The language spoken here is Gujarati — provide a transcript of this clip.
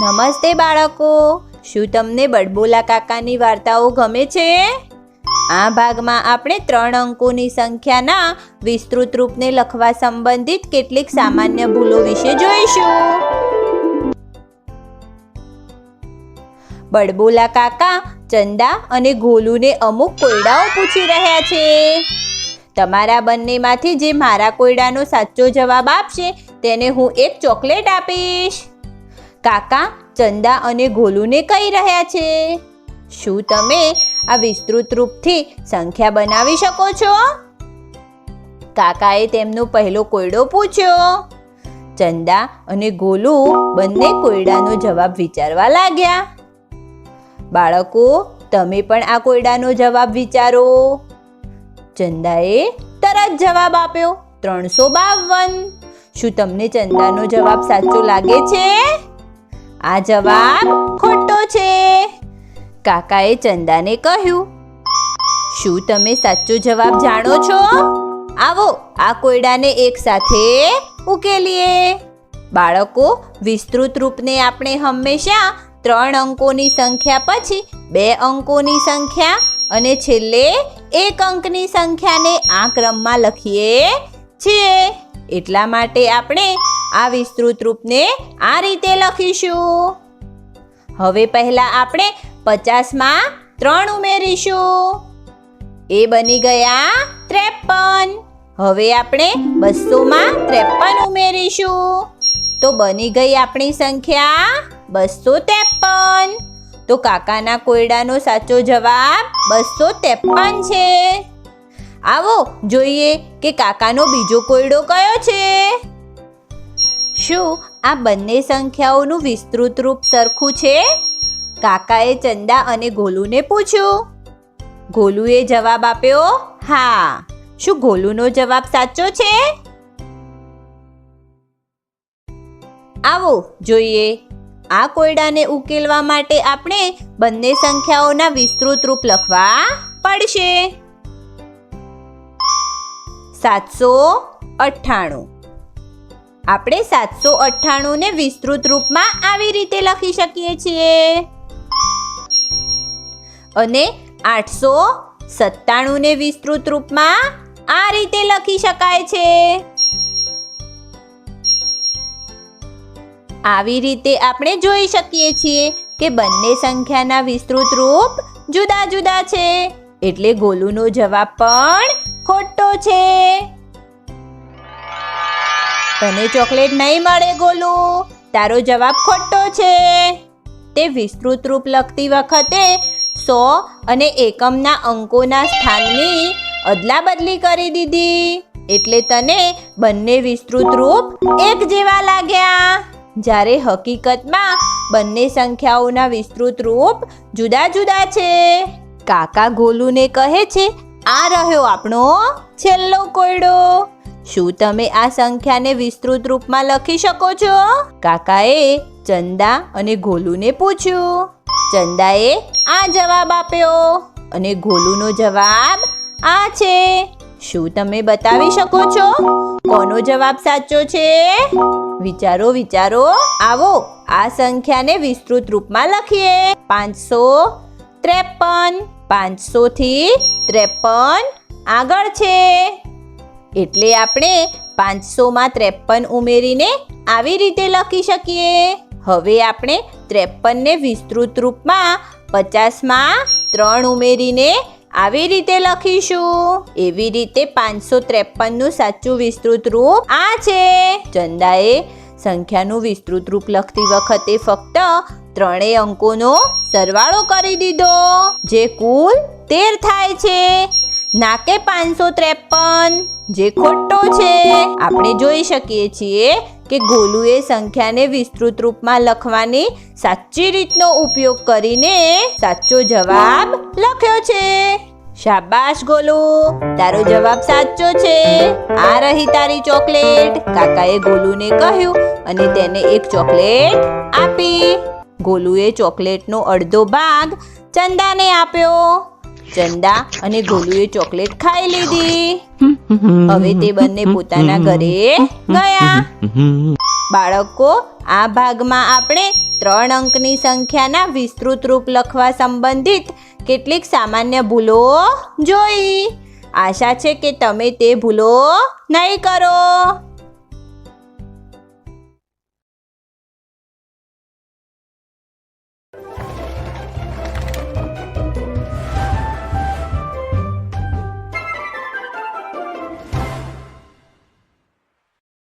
નમસ્તે બાળકો, શું તમને બડબોલા કાકાની વાર્તાઓ ગમે છે? આ ભાગમાં આપણે 3 અંકોની સંખ્યાના વિસ્તૃત રૂપને લખવા સંબંધિત કેટલીક સામાન્ય ભૂલો વિશે જોઈશું. બડબોલા કાકા ચંદા અને ગોલુને અમુક કોયડાઓ પૂછી રહ્યા છે. તમારા બંનેમાંથી જે મારા કોયડાનો સાચો જવાબ આપશે તેને હું એક ચોકલેટ આપીશ. કાકા ચંદા અને ગોલુને કહી રહ્યા છે. શું તમે આ વિસ્તૃત રૂપથી સંખ્યા બનાવી શકો છો? કાકાએ તેમનો પહેલો કોયડો પૂછ્યો. ચંદા અને ગોલુ બંને કોયડાનો જવાબ વિચારવા લાગ્યા. બાળકો, તમે પણ આ કોયડાનો જવાબ વિચારો. ચંદાએ તરત જવાબ આપ્યો 352. શું તમને ચંદાનો જવાબ સાચો લાગે છે? આ જવાબ ખોટો છે. કાકાએ ચંદાને કહ્યું, શું તમે સાચો જવાબ જાણો છો? આવો આ કોયડાને એક સાથે ઉકેલીએ. બાળકો, વિસ્તૃત રૂપને આપણે હંમેશા 3 અંકોની સંખ્યા પછી 2 અંકોની સંખ્યા અને છેલ્લે 1 અંકની સંખ્યાને આ ક્રમમાં લખીએ છીએ. એટલા માટે આપણે આ વિસ્તૃત રૂપને આ રીતે લખીશું. હવે પહેલા આપણે 50માં 3 ઉમેરીશું. એ બની ગયા 53. હવે આપણે 200માં 53 ઉમેરીશું. તો બની ગઈ આપણી સંખ્યા 253. તો કાકાના કોયડાનો સાચો જવાબ 253 છે. આવો જોઈએ કે કાકાનો બીજો કોયડો કયો છે. શું આ બંને સંખ્યાઓનું વિસ્તૃત રૂપ સરખું છે? કાકાએ ચંદા અને ગોલુને પૂછ્યું. ગોલુએ જવાબ આપ્યો હા. શું ગોલુનો જવાબ સાચો છે? આવો જોઈએ. આ કોયડાને ઉકેલવા માટે આપણે બંને સંખ્યાઓના વિસ્તૃત રૂપ લખવા પડશે. 798. આપણે 798 ને વિસ્તૃત રૂપમાં આવી રીતે લખી શકીએ છીએ. અને 897 ને વિસ્તૃત રૂપમાં આ રીતે લખી શકાય છે. આવી રીતે આપણે જોઈ શકીએ છીએ કે બંને સંખ્યાના વિસ્તૃત રૂપ જુદા જુદા છે. એટલે ગોલુનો જવાબ પણ ખોટો છે. તને ચોકલેટ નહીં મળે ગોલુ. તારો જવાબ ખોટો છે. તે વિસ્તૃત રૂપ લખતી વખતે 100 અને એકમના અંકોના સ્થાનની અદલા બદલી કરી દીધી. એટલે તને બંને વિસ્તૃત રૂપ એક જેવા લાગ્યા. જ્યારે હકીકતમાં બંને સંખ્યાઓના વિસ્તૃત રૂપ જુદા જુદા છે. કાકા ગોલુને કહે છે, આ રહ્યો આપણો છેલ્લો કોયડો. શું તમે આ સંખ્યાને વિસ્તૃત રૂપમાં લખી શકો છો? કાકાએ ચંદા અને ગોલુને પૂછ્યું. ચંદાએ આ જવાબ આપ્યો અને ગોલુનો જવાબ આ છે. શું તમે બતાવી શકો છો કોનો જવાબ સાચો છે? વિચારો વિચારો. આવો આ સંખ્યાને વિસ્તૃત રૂપમાં લખીએ. 553. 500 થી 53 આગળ છે. એટલે આપણે 500માં 53 ઉમેરીને આવી રીતે લખી શકીએ. હવે આપણે 53 ને વિસ્તૃત રૂપમાં 50માં 3 ઉમેરીને આવી રીતે લખીશું. એવી રીતે 553નું સાચું વિસ્તૃત રૂપ આ છે. ચંદાએ સંખ્યાનું વિસ્તૃત રૂપ લખતી વખતે ફક્ત 3 અંકોનો સરવાળો કરી દીધો, જે કુલ 13 થાય છે, ના કે 553, જે ખોટો છે. આપણે જોઈ શકીએ છીએ કે ગોલુએ સંખ્યાને વિસ્તૃત રૂપમાં લખવાની સાચી રીતનો ઉપયોગ કરીને સાચો જવાબ લખ્યો છે. શાબાશ ગોલુ, તારો જવાબ સાચો છે. આ રહી તારી ચોકલેટ. કાકાએ ગોલુને કહ્યું અને તેને એક ચોકલેટ આપી. ગોલુએ ચોકલેટનો અડધો ભાગ ચંદાને આપ્યો. ચંદા અને ગોલુએ ચોકલેટ ખાઈ લીધી. હવે તે બંને પોતાના ઘરે ગયા. બાળકો, આ ભાગમાં આપણે 3 અંકની સંખ્યાના વિસ્તૃત રૂપ લખવા સંબંધિત કેટલીક સામાન્ય ભૂલો જોઈ. આશા છે કે તમે તે ભૂલો નહીં કરો.